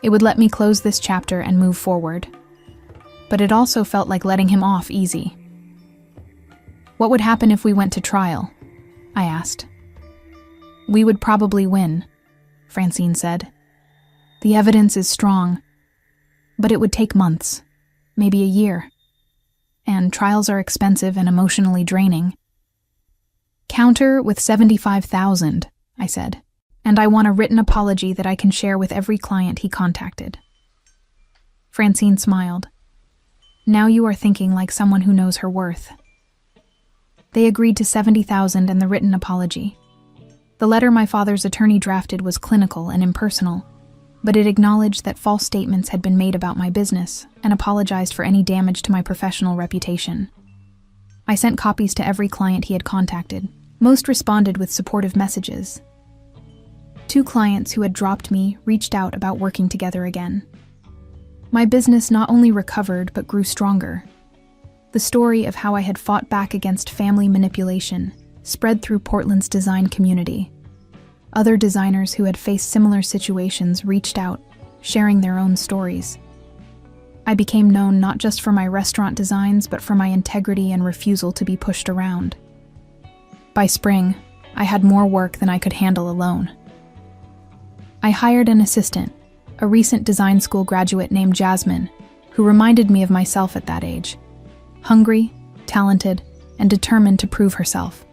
It would let me close this chapter and move forward. But it also felt like letting him off easy. What would happen if we went to trial? I asked. We would probably win, Francine said. The evidence is strong, But it would take months, maybe a year. And trials are expensive and emotionally draining. Counter with 75,000, I said, and I want a written apology that I can share with every client he contacted. Francine smiled. Now you are thinking like someone who knows her worth. They agreed to 70,000 and the written apology. The letter my father's attorney drafted was clinical and impersonal, but it acknowledged that false statements had been made about my business and apologized for any damage to my professional reputation. I sent copies to every client he had contacted. Most responded with supportive messages. 2 clients who had dropped me reached out about working together again. My business not only recovered but grew stronger. The story of how I had fought back against family manipulation spread through Portland's design community. Other designers who had faced similar situations reached out, sharing their own stories. I became known not just for my restaurant designs but for my integrity and refusal to be pushed around. By spring, I had more work than I could handle alone. I hired an assistant, a recent design school graduate named Jasmine, who reminded me of myself at that age. Hungry, talented, and determined to prove herself.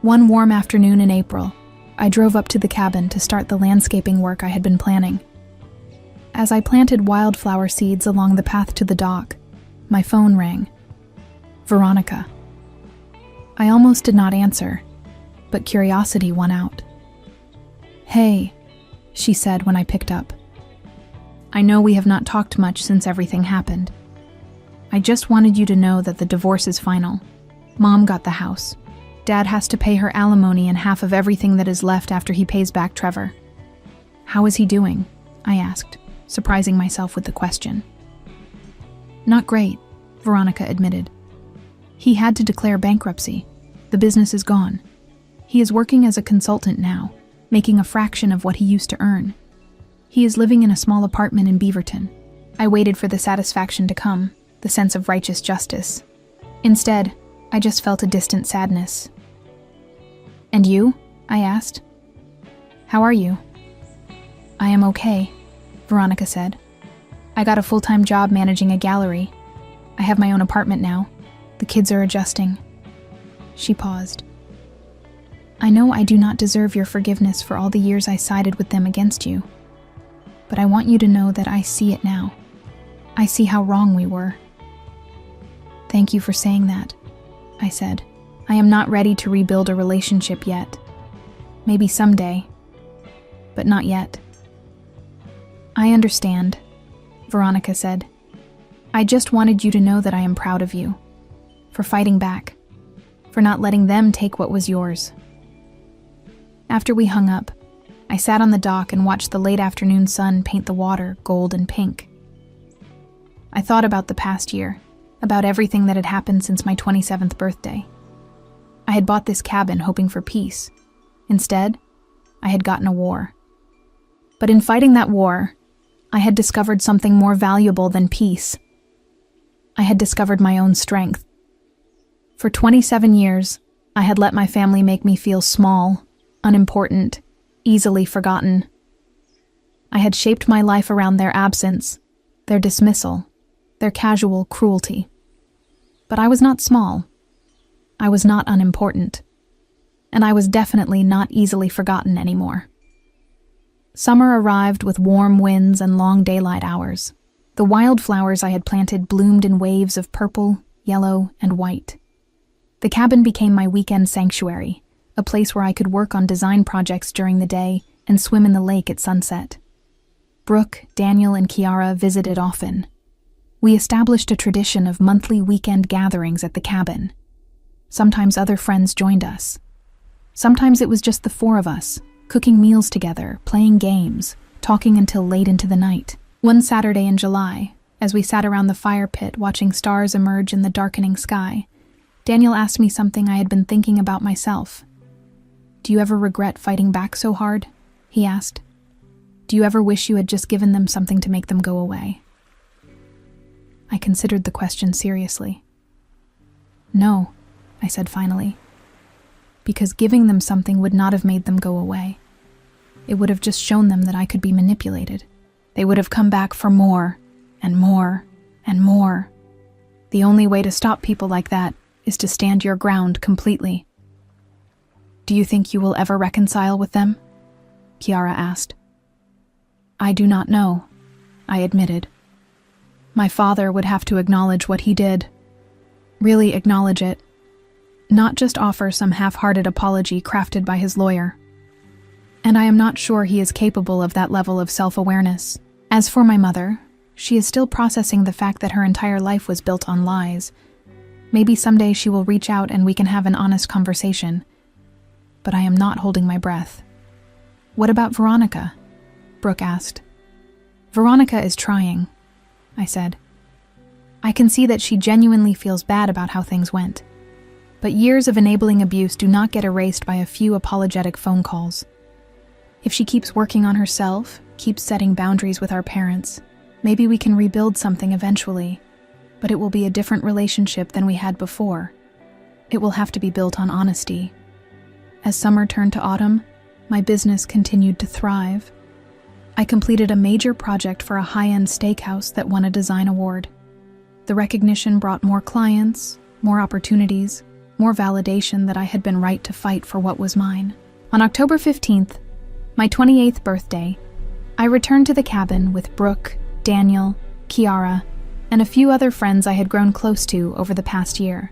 One warm afternoon in April, I drove up to the cabin to start the landscaping work I had been planning. As I planted wildflower seeds along the path to the dock, my phone rang. Veronica. I almost did not answer, but curiosity won out. Hey, she said when I picked up. I know we have not talked much since everything happened. I just wanted you to know that the divorce is final. Mom got the house. Dad has to pay her alimony and half of everything that is left after he pays back Trevor. How is he doing? I asked, surprising myself with the question. Not great, Veronica admitted. He had to declare bankruptcy. The business is gone. He is working as a consultant now, making a fraction of what he used to earn. He is living in a small apartment in Beaverton. I waited for the satisfaction to come, the sense of righteous justice. Instead, I just felt a distant sadness. And you? I asked. How are you? I am okay, Veronica said. I got a full-time job managing a gallery. I have my own apartment now. The kids are adjusting. She paused. I know I do not deserve your forgiveness for all the years I sided with them against you. But I want you to know that I see it now. I see how wrong we were. Thank you for saying that, I said. I am not ready to rebuild a relationship yet. Maybe someday, but not yet. I understand, Veronica said. I just wanted you to know that I am proud of you. For fighting back. For not letting them take what was yours. After we hung up, I sat on the dock and watched the late afternoon sun paint the water gold and pink. I thought about the past year, about everything that had happened since my 27th birthday. I had bought this cabin hoping for peace. Instead, I had gotten a war. But in fighting that war, I had discovered something more valuable than peace. I had discovered my own strength. For 27 years, I had let my family make me feel small, unimportant, easily forgotten. I had shaped my life around their absence, their dismissal, their casual cruelty. But I was not small. I was not unimportant. And I was definitely not easily forgotten anymore. Summer arrived with warm winds and long daylight hours. The wildflowers I had planted bloomed in waves of purple, yellow, and white. The cabin became my weekend sanctuary, a place where I could work on design projects during the day and swim in the lake at sunset. Brooke, Daniel, and Kiara visited often. We established a tradition of monthly weekend gatherings at the cabin. Sometimes other friends joined us. Sometimes it was just the 4 of us, cooking meals together, playing games, talking until late into the night. One Saturday in July, as we sat around the fire pit watching stars emerge in the darkening sky, Daniel asked me something I had been thinking about myself. Do you ever regret fighting back so hard? He asked. Do you ever wish you had just given them something to make them go away? I considered the question seriously. No, I said finally. Because giving them something would not have made them go away. It would have just shown them that I could be manipulated. They would have come back for more, and more, and more. The only way to stop people like that is to stand your ground completely. Do you think you will ever reconcile with them? Kiara asked. I do not know, I admitted. My father would have to acknowledge what he did. Really acknowledge it. Not just offer some half-hearted apology crafted by his lawyer. And I am not sure he is capable of that level of self-awareness. As for my mother, she is still processing the fact that her entire life was built on lies. Maybe someday she will reach out and we can have an honest conversation. But I am not holding my breath. What about Veronica? Brooke asked. Veronica is trying, I said. I can see that she genuinely feels bad about how things went. But years of enabling abuse do not get erased by a few apologetic phone calls. If she keeps working on herself, keeps setting boundaries with our parents, maybe we can rebuild something eventually, but it will be a different relationship than we had before. It will have to be built on honesty. As summer turned to autumn, my business continued to thrive. I completed a major project for a high-end steakhouse that won a design award. The recognition brought more clients, more opportunities, more validation that I had been right to fight for what was mine. On October 15th, my 28th birthday, I returned to the cabin with Brooke, Daniel, Kiara, and a few other friends I had grown close to over the past year.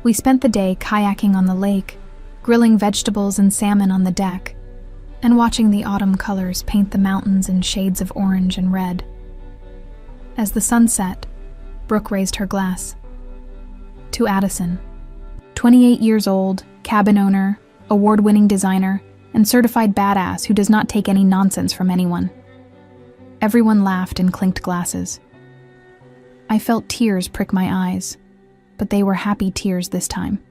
We spent the day kayaking on the lake, grilling vegetables and salmon on the deck, and watching the autumn colors paint the mountains in shades of orange and red. As the sun set, Brooke raised her glass. To Addison, 28 years old, cabin owner, award-winning designer, and certified badass who does not take any nonsense from anyone. Everyone laughed and clinked glasses. I felt tears prick my eyes, but they were happy tears this time.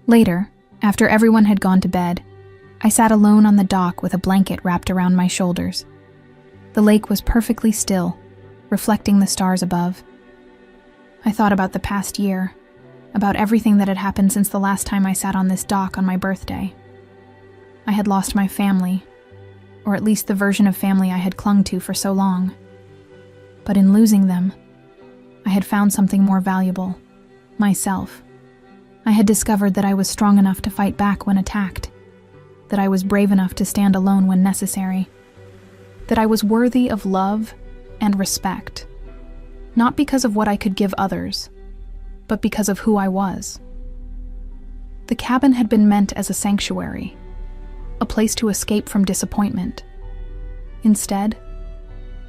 Later, after everyone had gone to bed, I sat alone on the dock with a blanket wrapped around my shoulders. The lake was perfectly still, reflecting the stars above. I thought about the past year, about everything that had happened since the last time I sat on this dock on my birthday. I had lost my family, or at least the version of family I had clung to for so long. But in losing them, I had found something more valuable, myself. I had discovered that I was strong enough to fight back when attacked, that I was brave enough to stand alone when necessary, that I was worthy of love and respect, not because of what I could give others, but because of who I was. The cabin had been meant as a sanctuary, a place to escape from disappointment. Instead,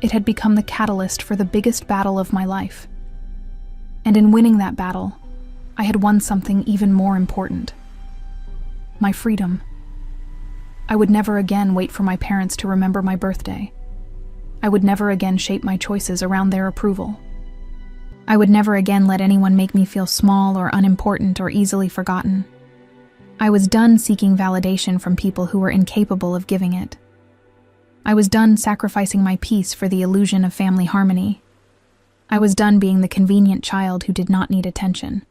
it had become the catalyst for the biggest battle of my life. And in winning that battle, I had won something even more important. My freedom. I would never again wait for my parents to remember my birthday. I would never again shape my choices around their approval. I would never again let anyone make me feel small or unimportant or easily forgotten. I was done seeking validation from people who were incapable of giving it. I was done sacrificing my peace for the illusion of family harmony. I was done being the convenient child who did not need attention.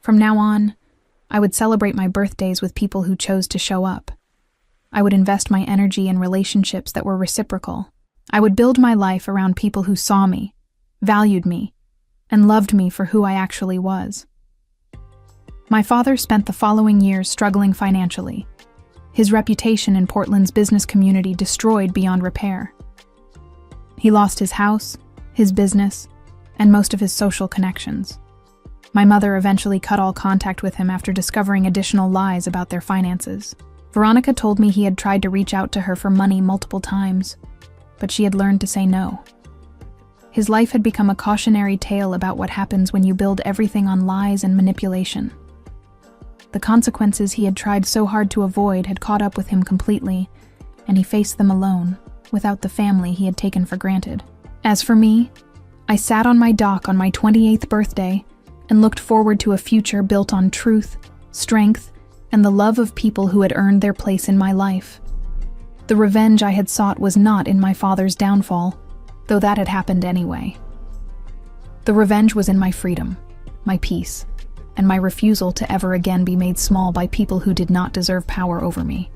From now on, I would celebrate my birthdays with people who chose to show up. I would invest my energy in relationships that were reciprocal. I would build my life around people who saw me, valued me, and loved me for who I actually was. My father spent the following years struggling financially, his reputation in Portland's business community destroyed beyond repair. He lost his house, his business, and most of his social connections. My mother eventually cut all contact with him after discovering additional lies about their finances. Veronica told me he had tried to reach out to her for money multiple times, but she had learned to say no. His life had become a cautionary tale about what happens when you build everything on lies and manipulation. The consequences he had tried so hard to avoid had caught up with him completely, and he faced them alone, without the family he had taken for granted. As for me, I sat on my dock on my 28th birthday and looked forward to a future built on truth, strength, and the love of people who had earned their place in my life. The revenge I had sought was not in my father's downfall, though that had happened anyway. The revenge was in my freedom, my peace, and my refusal to ever again be made small by people who did not deserve power over me.